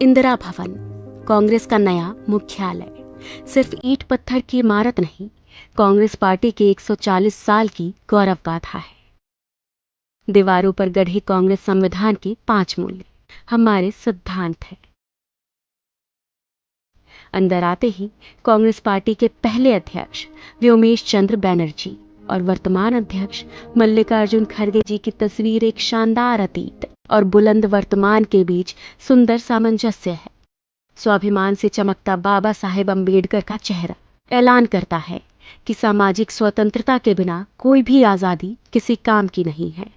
इंदिरा भवन, कांग्रेस का नया मुख्यालय, सिर्फ ईंट पत्थर की इमारत नहीं, कांग्रेस पार्टी के 140 साल की गौरव गाथा है। दीवारों पर गढ़े कांग्रेस संविधान के 5 मूल्य हमारे सिद्धांत है। अंदर आते ही कांग्रेस पार्टी के पहले अध्यक्ष व्योमेश चंद्र बैनर्जी और वर्तमान अध्यक्ष मल्लिकार्जुन खड़गे जी की तस्वीर एक शानदार अतीत और बुलंद वर्तमान के बीच सुंदर सामंजस्य है। स्वाभिमान से चमकता बाबा साहेब अम्बेडकर का चेहरा ऐलान करता है कि सामाजिक स्वतंत्रता के बिना कोई भी आज़ादी किसी काम की नहीं है।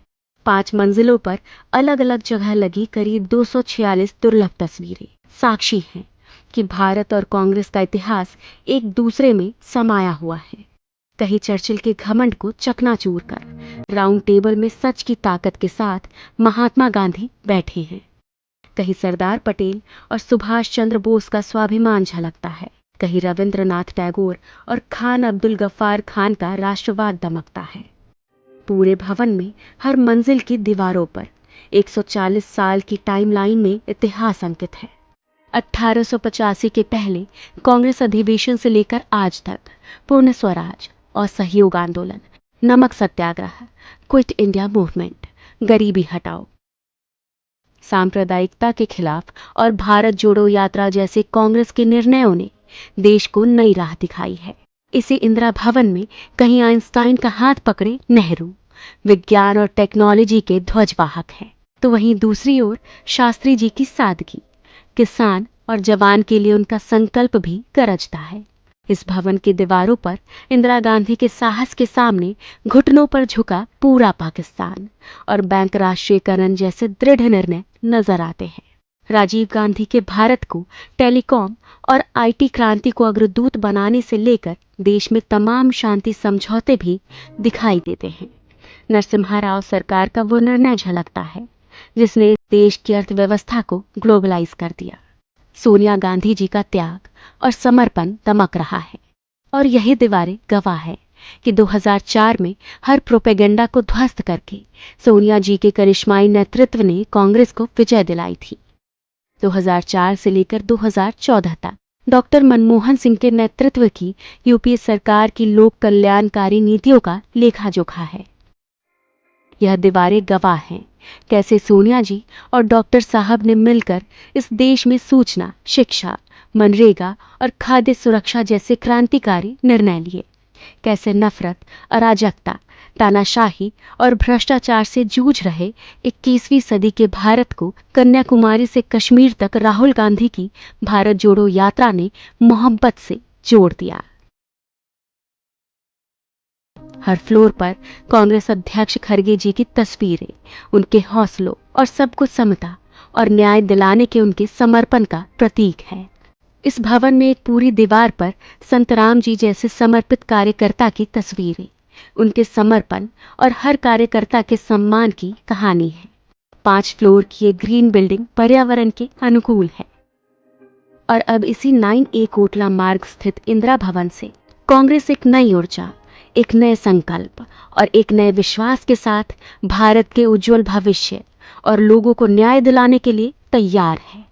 5 मंजिलों पर अलग अलग जगह लगी करीब 246 दुर्लभ तस्वीरें साक्षी हैं कि भारत और कांग्रेस का इतिहास एक दूसरे में समाया हुआ है। कहीं चर्चिल के घमंड को चकनाचूर कर राउंड टेबल में सच की ताकत के साथ महात्मा गांधी बैठे हैं, कहीं सरदार पटेल और सुभाष चंद्र बोस का स्वाभिमान झलकता है, कहीं रविंद्रनाथ टैगोर और खान अब्दुल गफ्फार खान का राष्ट्रवाद दमकता है। पूरे भवन में हर मंजिल की दीवारों पर 140 साल की टाइमलाइन में इतिहास अंकित है। 1885 के पहले कांग्रेस अधिवेशन से लेकर आज तक पूर्ण स्वराज और सहयोग आंदोलन, नमक सत्याग्रह, क्विट इंडिया मूवमेंट, गरीबी हटाओ, सांप्रदायिकता के खिलाफ और भारत जोड़ो यात्रा जैसे कांग्रेस के निर्णयों ने देश को नई राह दिखाई है। इसी इंदिरा भवन में कहीं आइंस्टाइन का हाथ पकड़े नेहरू विज्ञान और टेक्नोलॉजी के ध्वजवाहक हैं, तो वहीं दूसरी ओर शास्त्री जी की सादगी, किसान और जवान के लिए उनका संकल्प भी गरजता है। इस भवन की दीवारों पर इंदिरा गांधी के साहस के सामने घुटनों पर झुका पूरा पाकिस्तान और बैंक राष्ट्रीयकरण जैसे दृढ़ निर्णय नजर आते हैं। राजीव गांधी के भारत को टेलीकॉम और आईटी क्रांति को अग्रदूत बनाने से लेकर देश में तमाम शांति समझौते भी दिखाई देते हैं। नरसिम्हा राव सरकार का वो निर्णय झलकता है जिसने देश की अर्थव्यवस्था को ग्लोबलाइज कर दिया। सोनिया गांधी जी का त्याग और समर्पण दमक रहा है और यही दीवारें गवाह है कि 2004 में हर प्रोपेगेंडा को ध्वस्त करके सोनिया जी के करिश्माई नेतृत्व ने कांग्रेस को विजय दिलाई थी। 2004 से लेकर 2014 तक डॉक्टर मनमोहन सिंह के नेतृत्व की यूपीए सरकार की लोक कल्याणकारी नीतियों का लेखा जोखा है। यह दीवारें गवाह हैं कैसे सोनिया जी और डॉक्टर साहब ने मिलकर इस देश में सूचना, शिक्षा, मनरेगा और खाद्य सुरक्षा जैसे क्रांतिकारी निर्णय लिए, कैसे नफरत, अराजकता, तानाशाही और भ्रष्टाचार से जूझ रहे 21वीं सदी के भारत को कन्याकुमारी से कश्मीर तक राहुल गांधी की भारत जोड़ो यात्रा ने मोहब्बत से जोड़ दिया। हर फ्लोर पर कांग्रेस अध्यक्ष खड़गे जी की तस्वीरें उनके हौसलों और सबको समता और न्याय दिलाने के उनके समर्पण का प्रतीक है। इस भवन में एक पूरी दीवार पर संत राम जी जैसे समर्पित कार्यकर्ता की तस्वीरें, उनके समर्पण और हर कार्यकर्ता के सम्मान की कहानी है। 5 फ्लोर की एक ग्रीन बिल्डिंग पर्यावरण के अनुकूल है और अब इसी 9A कोटला मार्ग स्थित इंदिरा भवन से कांग्रेस एक नई ऊर्जा, एक नए संकल्प और एक नए विश्वास के साथ भारत के उज्जवल भविष्य और लोगों को न्याय दिलाने के लिए तैयार है।